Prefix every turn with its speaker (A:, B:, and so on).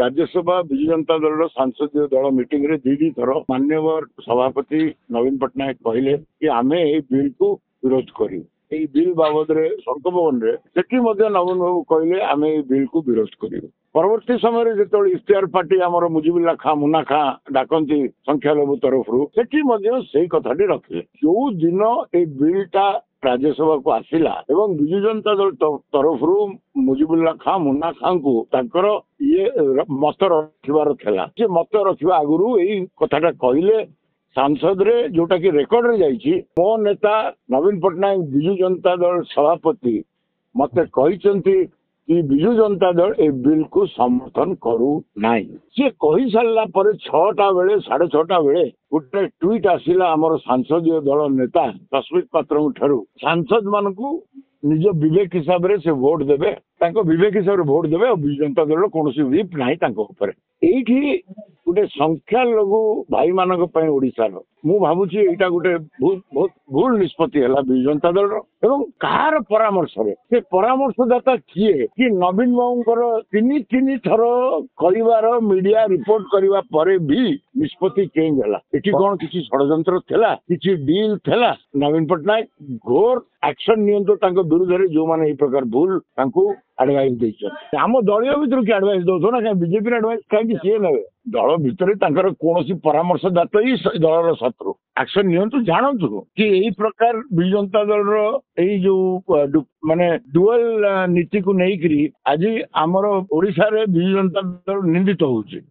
A: राज्यसभा विजु जनता दल सांसदीय दल मीटिंग रे दी थर माननीय सभापति नवीन पट्टनायक कहले कि आमे ए बिल को विरोध करू बिल बाबद संक भवन नवीन बाबू कहले आम बिल को विरोध करूँ परवर्ती समय जो इफ्तियार पार्टी आमर मुजिबुल्ला खां मुन्ना खां डाकती संख्यालघु तरफ से कथा रखिले जो दिन ए बिलटा राज्यसभा को आसिला एवं विजु जनता दल तरफ मुजिबुल्ला खां मुन्ना खां को ये मत रखा मत रखा आगु यही कथाटा कहले सांसद रे जोटा कि रेकर्ड रे जाइछि मो नेता नवीन पट्टनायक विजु जनता दल सभापति मते कहिसंती कि विजु जनता दल ए बिल को समर्थन करू नाही से कहि सारला परे 6टा बेले 6:30 बेले गोटे ट्वीट आसिला हमर सांसदीय दल नेता तस्मित पात्र ठारू सांसद मानकू निज विवेक हिसाब से भोट देवे विवेक हिसाब से भोट देवे और विजु जनता दल कौन व्हिप नाही एठी गोटे संख्यालघु भाई मानक ओडिशार मु भावुची एटा गोटे बहुत भूल निष्पत्ति है विजु जनता दल एवं कहार परामर्श से परामर्शदाता किए कि नवीन बाबूंकर तीन थर करिवार मीडिया रिपोर्ट करने पर भी निष्पत्ति चेंज है एटी कौन किसी षड्यंत्र थिला किसी डील थिला नवीन पट्टनायक घोर एक्शन नियंतो विरुद्ध में जो मैंने ये प्रकार भूल एडवाइस देते आम दलीय भितर किए एडवाइस दौथ ना कहीं बीजेपी एडवाइस कहीं सी ने दल भितर कौन परामर्शदाता ही दलर शत्रु एक्शन नियंतु जानतु कि यही प्रकार विजु जनता दल जो माने डुअल नीति को लेकर आज आमर ओडिशा रे विजु जनता दल निंदित होउछि।